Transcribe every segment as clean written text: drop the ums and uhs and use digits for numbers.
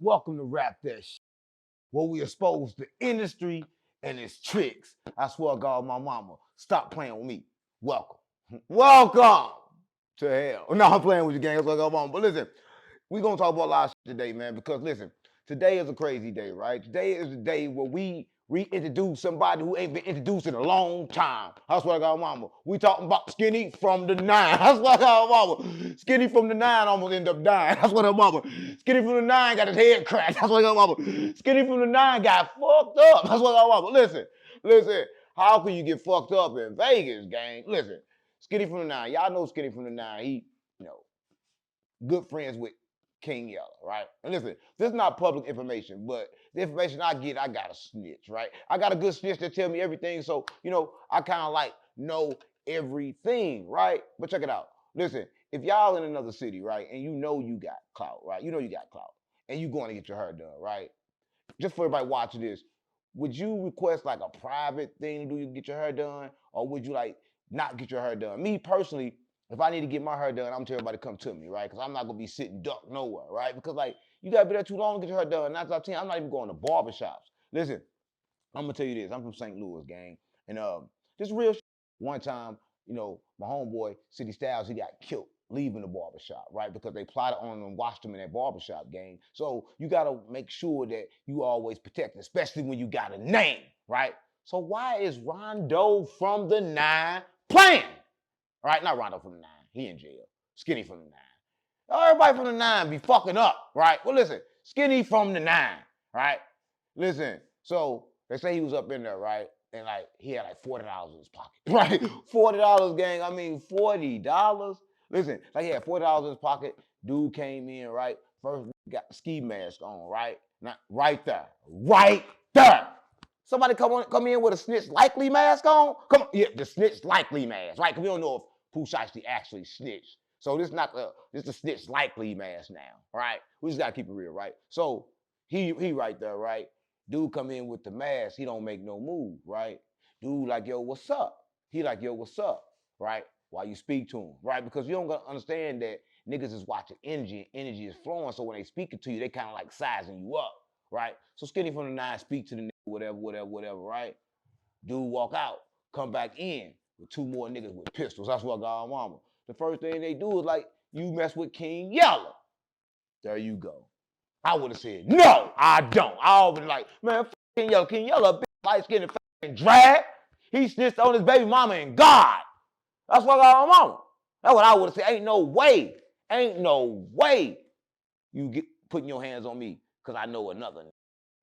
Welcome to Rap That Shit, where we expose the industry and its tricks. I swear to God, my mama, stop playing with me. Welcome. Welcome to hell. No, I'm playing with you, gang. I swear to God, mama. But listen, we're going to talk about a lot of shit today, man, because listen, today is a crazy day, right? Today is the day where we reintroduce somebody who ain't been introduced in a long time. I swear to God, mama. We talking about Skinny from the 9. I swear to God, mama. Skinny from the 9 almost ended up dying. I swear to God, mama. Skinny from the 9 got his head cracked. I swear to God, mama. Skinny from the 9 got fucked up. I swear to God, mama. Listen. How can you get fucked up in Vegas, gang? Listen, Skinny from the 9. Y'all know Skinny from the 9. He, good friends with King Yella, right? And listen, this is not public information, but the information I get, I got a snitch, right? I got a good snitch that tell me everything, so, I kind of like know everything, right? But check it out. Listen, if y'all in another city, right, and you know you got clout, right? You know you got clout, and you going to get your hair done, right? Just for everybody watching this, would you request like a private thing to do you get your hair done, or would you like not get your hair done? Me personally, if I need to get my hair done, I'm gonna tell everybody to come to me, right? Because I'm not gonna be sitting duck nowhere, right? Because like you gotta be there too long to get your hair done. 9 out of 10, I'm not even going to barbershops. Listen, I'm gonna tell you this. I'm from St. Louis, gang, and this real shit. One time, my homeboy City Styles, he got killed leaving the barbershop, right? Because they plotted on him and watched him in that barbershop, gang. So you gotta make sure that you always protect, especially when you got a name, right? So why is Rondo from the 9 playing? Right? Not Rondo from the 9. He in jail. Skinny from the 9. Everybody from the 9 be fucking up, right? Well, listen, Skinny from the 9, right? Listen, so they say he was up in there, right? And like he had like $40 in his pocket, right? $40, gang. I mean, $40. Listen, like he had $40 in his pocket. Dude came in, right? First got the ski mask on, right? Not right there. Somebody come in with a snitch likely mask on. Come on, yeah, the snitch likely mask, right? Because we don't know if Pooh Shiesty actually snitched. So this not the snitch likely mask now, right? We just gotta keep it real, right? So he right there, right? Dude come in with the mask, he don't make no move, right? Dude like, yo, what's up? He like, yo, what's up, right? While you speak to him, right? Because you don't gotta understand that niggas is watching energy is flowing. So when they speaking to you, they kind of like sizing you up, right? So Skinny from the 9 speak to the nigga, whatever, right? Dude walk out, come back in with 2 more niggas with pistols. That's what God mama. The first thing they do is like, you mess with King Yella. There you go. I would have said, no, I don't. I would have been like, man, King Yella, big light-skinned fucking drag. He snitched on his baby mama and God. That's what God mama. That's what I would have said. Ain't no way you get putting your hands on me because I know another,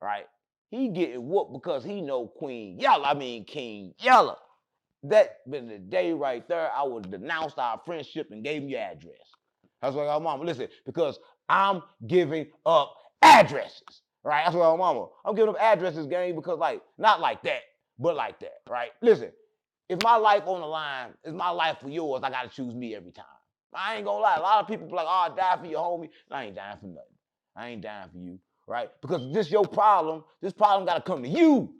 right? He getting whooped because he know King Yella. That been the day right there, I would have denounced our friendship and gave him your address. That's what I got, mama. Listen, because I'm giving up addresses, right? That's what I got, mama. I'm giving up addresses, gang, because like, not like that, but like that, right? Listen, if my life on the line is my life for yours, I gotta choose me every time. I ain't gonna lie. A lot of people be like, oh, I die for your homie. I ain't dying for nothing. I ain't dying for you, right? Because this your problem. This problem gotta come to you,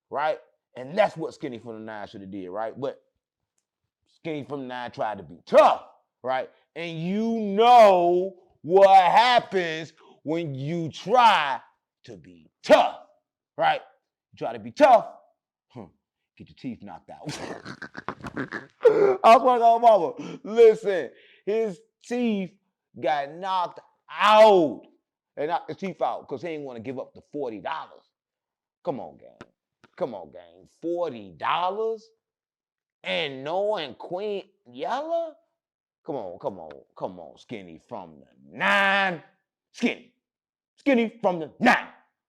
right? And that's what Skinny from the 9 should have did, right? But Skinny from the 9 tried to be tough, right? And you know what happens when you try to be tough, right? You try to be tough, get your teeth knocked out. I was like, oh, mama, listen, his teeth got knocked out. They knocked his teeth out because he ain't want to give up the $40. Come on, gang. $40? And knowing Queen Yella? Come on, Skinny from the 9. Skinny from the 9.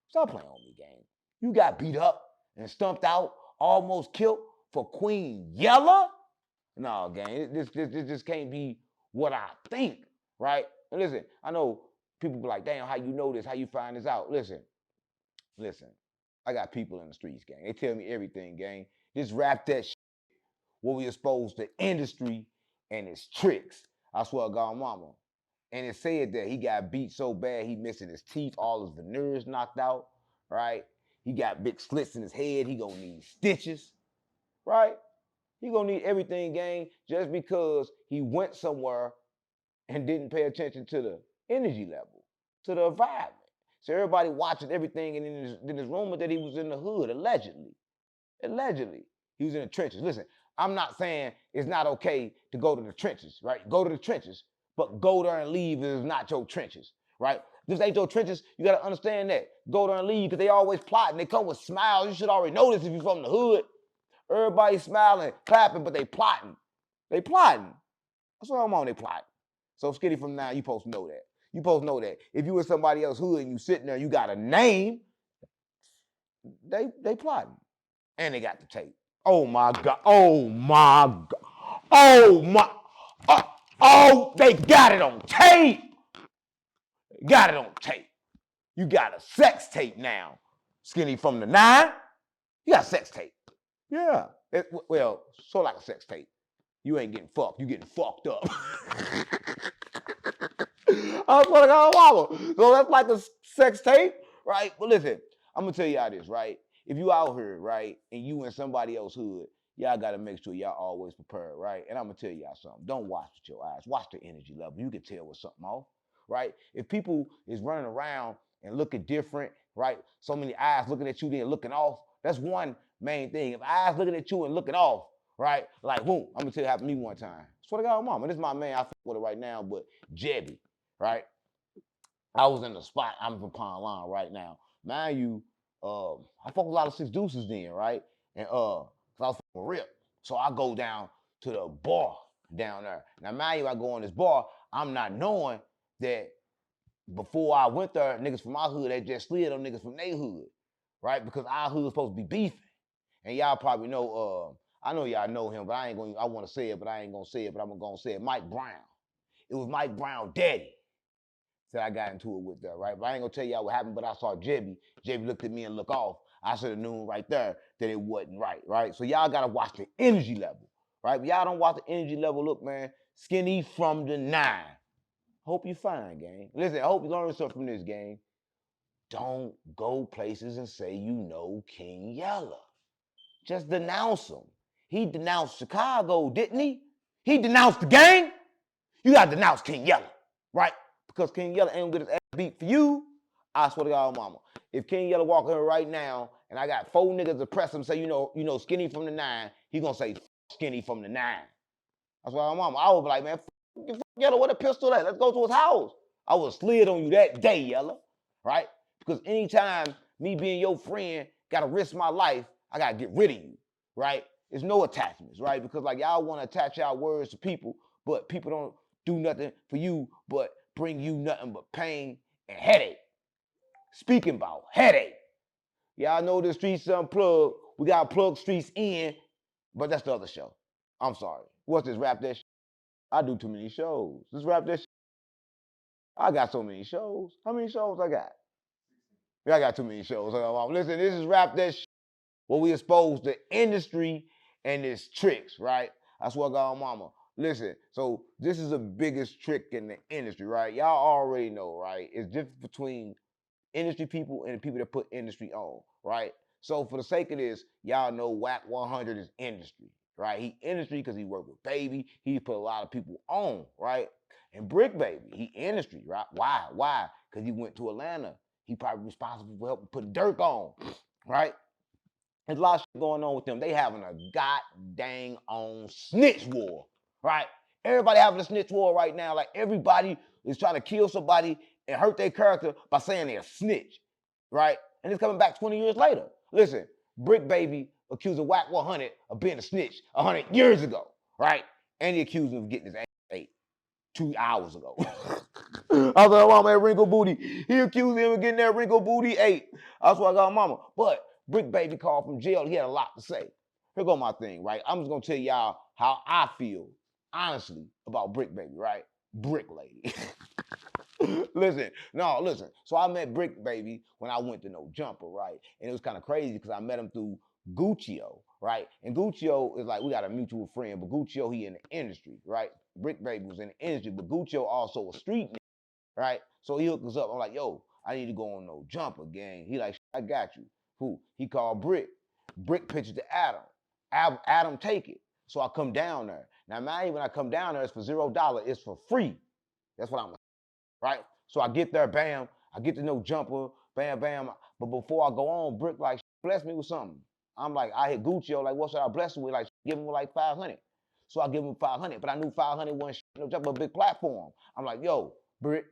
Stop playing on me, gang. You got beat up and stumped out, almost killed for Queen Yella? No, gang, this just can't be what I think, right? And listen, I know people be like, damn, how you know this? How you find this out? Listen. I got people in the streets, gang. They tell me everything, gang. This Rap That shit where we expose the industry and its tricks. I swear to God, mama. And it said that he got beat so bad he missing his teeth, all his veneers knocked out, right? He got big slits in his head. He gonna need stitches, right? He gonna need everything, gang, just because he went somewhere and didn't pay attention to the energy level, to the environment. So everybody watching everything, and then there's rumor that he was in the hood, allegedly. Allegedly, he was in the trenches. Listen, I'm not saying it's not okay to go to the trenches, right? Go to the trenches, but go there and leave is not your trenches, right? This ain't your trenches. You got to understand that. Go there and leave because they always plotting. They come with smiles. You should already know this if you're from the hood. Everybody smiling, clapping, but they plotting. They plotting. That's what I'm on. They plotting. So SkinnyFromthe9, you supposed to know that. You supposed to know that. If you in somebody else's hood and you sitting there, you got a name, they plotting. And they got the tape. Oh my God. Oh my God. Oh my. Oh, they got it on tape. Got it on tape. You got a sex tape now. SkinnyFromthe9. You got a sex tape. Yeah. Well, sort of like a sex tape. You ain't getting fucked. You getting fucked up. I swear to God, mama. So that's like a sex tape, right? But listen, I'm gonna tell y'all this, right? If you out here, right, and you in somebody else's hood, y'all gotta make sure y'all always prepared, right? And I'm gonna tell y'all something. Don't watch with your eyes. Watch the energy level. You can tell what's something off, right? If people is running around and looking different, right? So many eyes looking at you, then looking off. That's one main thing. If eyes looking at you and looking off, right? Like, boom, I'm gonna tell you what happened to me one time. Swear to God, mama, this is my man. I fuck with it right now, but Jebby, right? I was in the spot. I'm from Pond Line right now. Mind you, I fuck with a lot of six deuces then, right? And cause I was fucking Rip. So I go down to the bar down there. Now mind you, I go in this bar, I'm not knowing that before I went there, niggas from my hood, they just slid on niggas from their hood, right? Because our hood supposed to be beefing. And y'all probably know, I know y'all know him, but I want to say it, but I ain't gonna say it, but I'm gonna say it. Mike Brown. It was Mike Brown daddy that I got into it with that, right? But I ain't gonna tell y'all what happened, but I saw Jebby. Jebby looked at me and looked off. I should have known right there that it wasn't right, right? So y'all gotta watch the energy level, right? If y'all don't watch the energy level, look, man, SkinnyFromthe9. Hope you fine, gang. Listen, I hope you learn something from this, gang. Don't go places and say you know King Yella. Just denounce him. He denounced Chicago, didn't he? He denounced the gang. You gotta denounce King Yella, right? Because King Yella ain't gonna get his ass beat for you. I swear to God, mama. If King Yella walk here right now and I got 4 niggas to press him, say, you know, SkinnyFromthe9, he gonna say SkinnyFromthe9. That's why mama. I was like, man, fuck Yella, where the pistol at? Let's go to his house. I would have slid on you that day, Yella, right? Because anytime me being your friend gotta risk my life, I gotta get rid of you, right? There's no attachments, right? Because like y'all want to attach y'all words to people, but people don't do nothing for you but bring you nothing but pain and headache. Speaking about headache. Y'all know the streets unplugged. We got plug streets in, but that's the other show. I'm sorry. What's this? Rap that shit? I do too many shows. Let's wrap this shit. I got so many shows. How many shows I got? Yeah, I got too many shows. Listen, this is Rap That Shit, where we expose the industry and its tricks, right? I swear to God, mama. Listen, so this is the biggest trick in the industry, right? Y'all already know, right? It's different between industry people and the people that put industry on, right? So for the sake of this, y'all know Wack100 is industry, right? He industry because he worked with Baby. He put a lot of people on, right? And Bricc Baby, he industry, right? Why? Why? Because he went to Atlanta. He probably responsible for helping put Dirk on, right? There's a lot of shit going on with them. They having a god dang on snitch war, right? Everybody having a snitch war right now. Like everybody is trying to kill somebody and hurt their character by saying they're a snitch, right? And it's coming back 20 years later. Listen, Bricc Baby accused of Wack100 of being a snitch 100 years ago, right? And he accused him of getting his ass ate 2 hours ago. I was like, mama, that wrinkle booty. He accused him of getting that wrinkle booty ate. That's why I got mama. But Bricc Baby called from jail. He had a lot to say. Here go my thing, right? I'm just gonna tell y'all how I feel, honestly, about Bricc Baby, right? Brick lady. listen. So I met Bricc Baby when I went to No Jumper, right? And it was kind of crazy because I met him through Guccio, right? And Guccio is like, we got a mutual friend, but Guccio, he in the industry, right? Bricc Baby was in the industry, but Guccio also a street nigga, right? So he hooked us up. I'm like, yo, I need to go on No Jumper, gang. He like, I got you. Who? He called Bricc. Bricc pitched to Adam. Adam take it. So I come down there. Now, man, when I come down there, it's for $0. It's for free. That's what I'm right? So I get there, bam. I get to know Jumper, bam, bam. But before I go on, Bricc like bless me with something. I'm like, I hit Gucci, like, what should I bless him with? Like, give him like 500. So I give him 500, but I knew 500 wasn't no Jumper, a big platform. I'm like, yo, Bricc,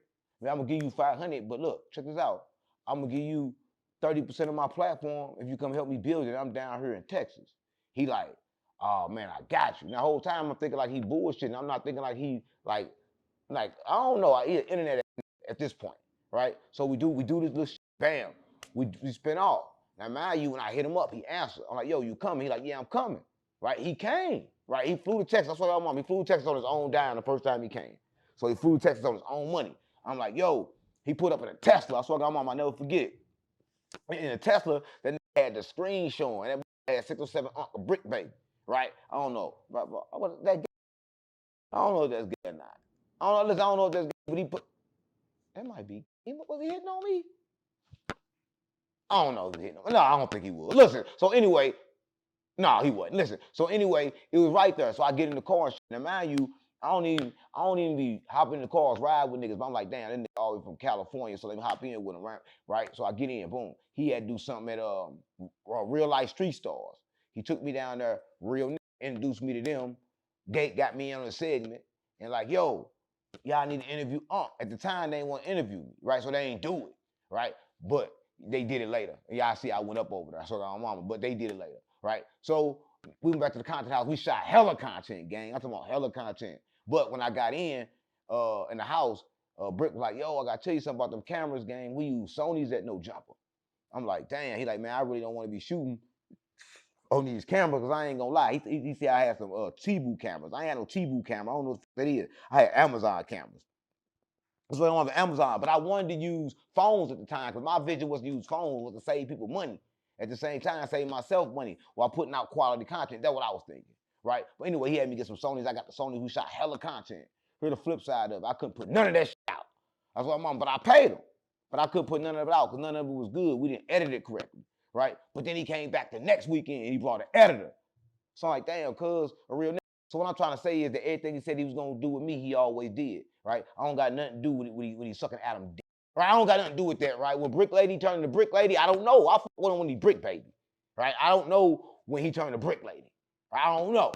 man, I'm gonna give you 500, but look, check this out. I'm gonna give you 30% of my platform if you come help me build it. I'm down here in Texas. He like, oh man, I got you. Now the whole time I'm thinking like he bullshitting. I'm not thinking like he like I don't know. I internet at this point, right? So we do this little shit, bam, we spin off. Now mind you, when I hit him up, he answered. I'm like, yo, you coming? He like, yeah, I'm coming. Right? He came. Right? He flew to Texas. That's what I'm on. He flew to Texas on his own dime the first time he came. So he flew to Texas on his own money. I'm like, yo, he put up in a Tesla. I swear to God, I never forget. In a Tesla, that had the screen showing. That had 607 Uncle Brick baby. Right? I don't know. What that? I don't know if that's good or not. I don't know if that's good, but he put. That might be. Was he hitting on me? I don't know if he hitting on me. No, I don't think he would. Listen. So anyway, no, he wasn't. Listen. So anyway, it was right there. So I get in the car and shit. Now mind you, I don't even be hopping in the cars, ride with niggas. But I'm like, damn, that nigga always from California, so let me hop in with him, right? So I get in, boom. He had to do something at Real Life Street Stars. He took me down there, real nigga, introduced me to them. Gate got me on a segment, and like, yo, y'all need to interview At the time, they didn't want to interview me, right? So they ain't do it, right? But they did it later. Y'all see I went up over there. I saw my mama, but they did it later, right? So we went back to the content house. We shot hella content, gang. I'm talking about hella content. But when I got in the house, Bricc was like, yo, I got to tell you something about them cameras, gang. We use Sony's at no jumper. I'm like, damn. He like, man, I really don't want to be shooting on these cameras because I ain't gonna lie. He said I had some T-Boo cameras. I ain't had no T-Boo camera. I don't know what that is. I had Amazon cameras. That's why I don't have Amazon. But I wanted to use phones at the time because my vision was to use phones was to save people money. At the same time, save myself money while putting out quality content. That's what I was thinking, right? But anyway, he had me get some Sonys. I got the Sony who shot hella content. Here's the flip side of it. I couldn't put none of that shit out. That's what I'm on. But I paid him. But I couldn't put none of it out because none of it was good. We didn't edit it correctly, right? But then he came back the next weekend and he brought an editor. So I'm like, damn, cuz a real nigga. So what I'm trying to say is that everything he said he was gonna do with me, he always did, right? I don't got nothing to do with it when he sucking Adam dick. Right? I don't got nothing to do with that, right? When Bricc Lady turned to Bricc Lady, I don't know. I fuck with him when he Bricc Baby, right? I don't know when he turned to Bricc Lady. Right? I don't know.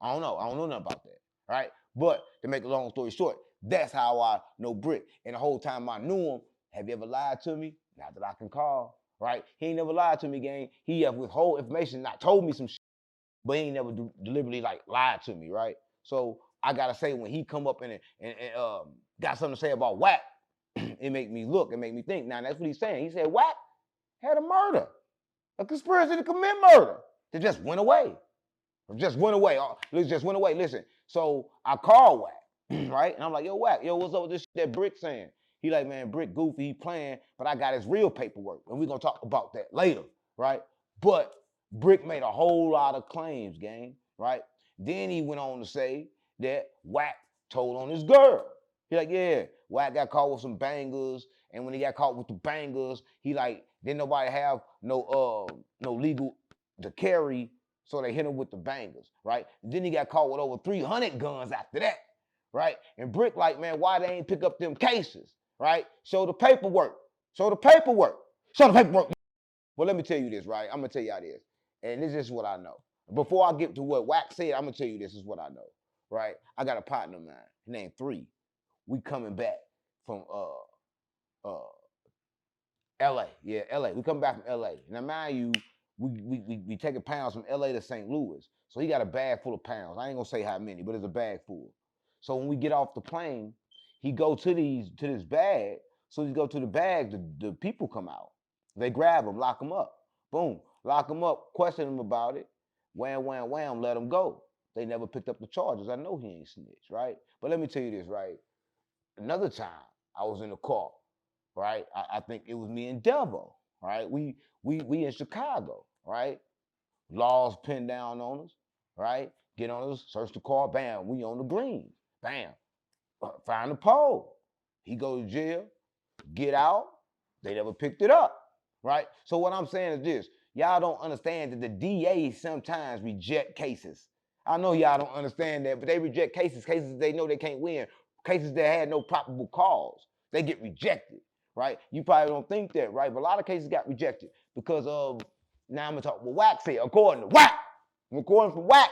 I don't know nothing about that, right? But to make a long story short, that's how I know Bricc. And the whole time I knew him, have you ever lied to me? Not that I can call, right? He ain't never lied to me, gang. He have withhold information, not told me some shit, but he ain't never deliberately like lied to me, right? So I gotta say, when he come up and got something to say about Wack, it make me look, it make me think. Now that's what he's saying. He said Wack had a murder, a conspiracy to commit murder. That just went away. Just went away. Just went away. Listen, so I call Wack, right? And I'm like, yo, Wack, yo, what's up with this shit that Bricc saying? He like, man, Bricc goofy, he playing, but I got his real paperwork, and we're gonna talk about that later, right? But Bricc made a whole lot of claims, gang, right? Then he went on to say that Wack told on his girl. He like, yeah, Wack got caught with some bangers, and when he got caught with the bangers, he like, didn't nobody have no legal to carry, so they hit him with the bangers, right? And then he got caught with over 300 guns after that, right? And Bricc like, man, why they ain't pick up them cases, right? Show the paperwork. Show the paperwork. Show the paperwork. Well, let me tell you this, right? I'm gonna tell y'all this, and this is what I know. Before I get to what Wack said, I'm gonna tell you this is what I know, right? I got a partner of mine, his name 3. We coming back from LA. Yeah, LA. We coming back from LA. Now mind you, we taking pounds from LA to St. Louis. So he got a bag full of pounds. I ain't gonna say how many, but it's a bag full. So when we get off the plane, he go to this bag. So he go to the bag, the people come out. They grab him, lock him up. Boom, lock him up, question him about it. Wham, wham, wham, let him go. They never picked up the charges. I know he ain't snitched, right? But let me tell you this, right? Another time, I was in the car, right? I think it was me and Devo, right? We in Chicago, right? Laws pinned down on us, right? Get on us, search the car, bam, we on the green, bam. Find the pole. He go to jail, get out, they never picked it up, right? So what I'm saying is this, y'all don't understand that the DA sometimes reject cases. I know y'all don't understand that, but they reject cases they know they can't win, cases that had no probable cause. They get rejected, right? You probably don't think that, right? But a lot of cases got rejected because of, now I'm gonna talk what Wack said, according to Wack. According to Wack,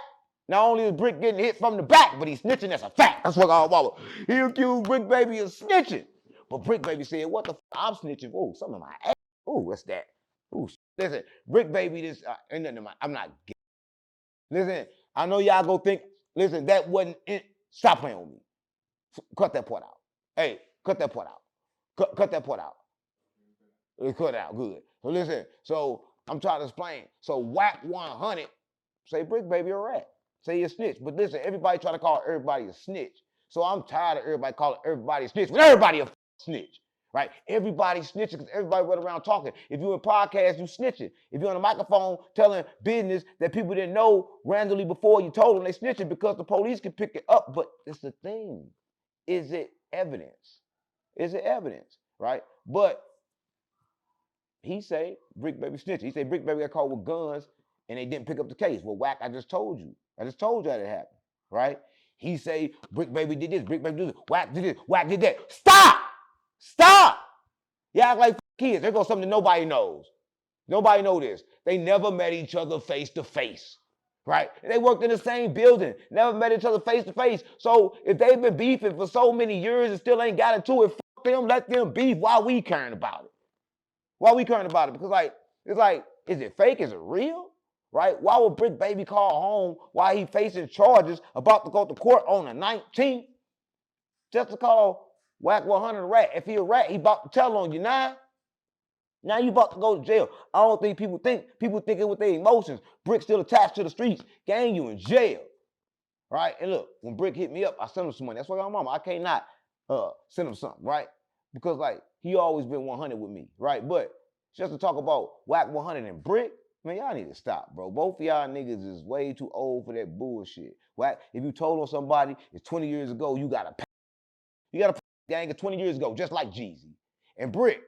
not only is Bricc getting hit from the back, but he's snitching, that's a fact. That's what I'm about. He accused Bricc Baby of snitching. But Bricc Baby said, what the f, I'm snitching? Oh, something in my ass. Oh, what's that? Oh, listen, Bricc Baby, this, ain't nothing in my, I'm not gay. Listen, I know y'all go think, listen, that wasn't it. Stop playing with me. Cut that part out. Hey, cut that part out. Cut that part out. Cut it out, good. So listen, so I'm trying to explain. So Wack100, say Bricc Baby a rat. Say you a snitch. But listen, everybody trying to call everybody a snitch. So I'm tired of everybody calling everybody a snitch when everybody a snitch. Right? Everybody snitching because everybody went around talking. If you're in podcast, you snitching. If you're on a microphone telling business that people didn't know randomly before you told them, they snitching because the police can pick it up. But it's the thing. Is it evidence? Is it evidence? Right? But he say Bricc Baby snitching. He say Bricc Baby got caught with guns and they didn't pick up the case. Well, Wack, I just told you. I just told you that it happened. Right? He say Bricc Baby did this, Bricc Baby did this, Wack did this, Wack did that. Stop! Stop! You act like kids. There goes something nobody knows. Nobody know this. They never met each other face to face. Right? They worked in the same building, never met each other face to face. So if they've been beefing for so many years and still ain't got into it, fuck them, let them beef. Why we caring about it? Why we caring about it? Because like, it's like, is it fake? Is it real? Right? Why would Bricc Baby call home while he facing charges about to go to court on the 19th? Just to call Wack100 a rat. If he a rat, he about to tell on you now. Now you about to go to jail. I don't think people thinking with their emotions. Bricc still attached to the streets. Gang, you in jail. Right? And look, when Bricc hit me up, I sent him some money. That's why I'm mama. I can't not send him something, right? Because like he always been 100 with me, right? But just to talk about Wack100 and Bricc, man, y'all need to stop, bro. Both of y'all niggas is way too old for that bullshit. Wack, if you told on somebody it's 20 years ago, you gotta pay. You gotta pay, gang, 20 years ago, just like Jeezy. And Bricc,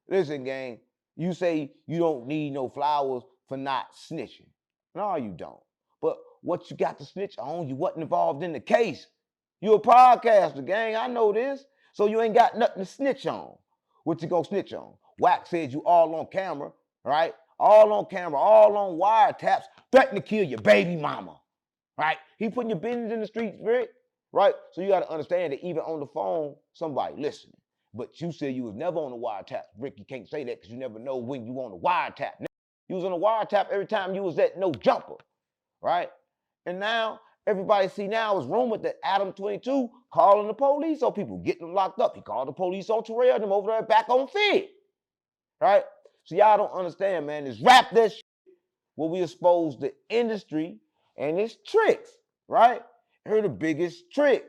listen, gang, you say you don't need no flowers for not snitching. No, you don't. But what you got to snitch on, you wasn't involved in the case. You a podcaster, gang, I know this. So you ain't got nothing to snitch on. What you gonna snitch on? Wack said you all on camera, right? All on camera, all on wiretaps, threatening to kill your baby mama, right? He putting your business in the streets, Bricc, right? So you gotta understand that even on the phone, somebody listening. But you said you was never on the wiretap. Bricc, you can't say that because you never know when you on the wiretap. You was on the wiretap every time you was at No Jumper, right? And now everybody see now is rumored that Adam 22 calling the police on people, getting them locked up. He called the police on Terrell, them over there back on Fed, right? So y'all don't understand, man. This rap that shit where we expose the industry and its tricks, right? Here the biggest trick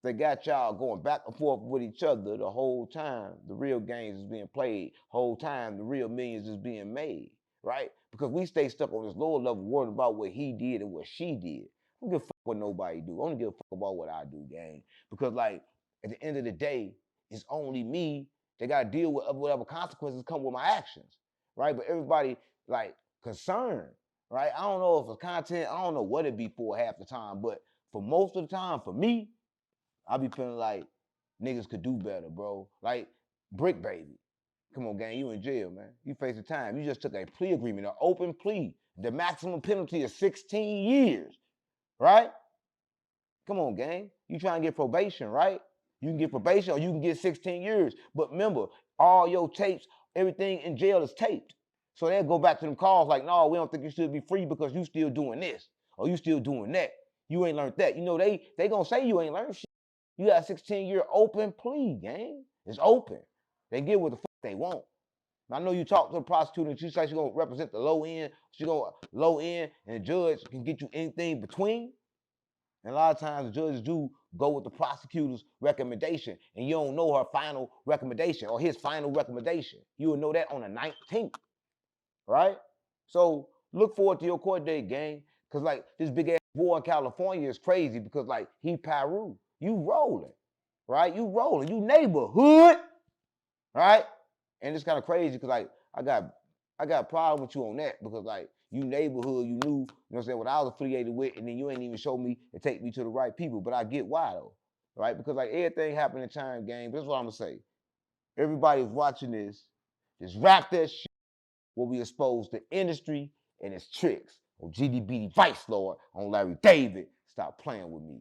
that got y'all going back and forth with each other the whole time the real games is being played, whole time the real millions is being made, right? Because we stay stuck on this lower level worrying about what he did and what she did. I don't give a fuck what nobody do. I don't give a fuck about what I do, gang. Because like at the end of the day, it's only me that gotta deal with whatever consequences come with my actions, right? But everybody like concerned, right? I don't know if it's content, I don't know what it be for half the time, but for most of the time, for me, I be feeling like niggas could do better, bro. Like Bricc Baby. Come on, gang, you in jail, man. You facing time. You just took a plea agreement, an open plea. The maximum penalty is 16 years, right? Come on, gang. You trying to get probation, right? You can get probation or you can get 16 years. But remember, all your tapes, everything in jail is taped. So they'll go back to them calls like, no, we don't think you should be free because you still doing this or you still doing that. You ain't learned that. You know, they gonna say you ain't learned shit. You got a 16-year open plea, gang. It's open. They get what the fuck they want. I know you talk to the prosecutor and she says she's gonna represent the low end. She gonna low end and the judge can get you anything between. And a lot of times the judges do go with the prosecutor's recommendation and you don't know her final recommendation or his final recommendation. You will know that on the 19th, right? So look forward to your court date, gang. Cause like this big ass boy in California is crazy because like he Peru. You rolling, right? You rolling, you neighborhood, right? And it's kind of crazy because like I got a problem with you on that because like you neighborhood, you knew, you know what I'm saying, what I was affiliated with, and then you ain't even show me and take me to the right people. But I get why though, right? Because like everything happened in time, gang. But that's what I'm gonna say. Everybody who's watching this, just rap that shit where we expose the industry and its tricks. On GDB Vice Lord, on Larry David. Stop playing with me.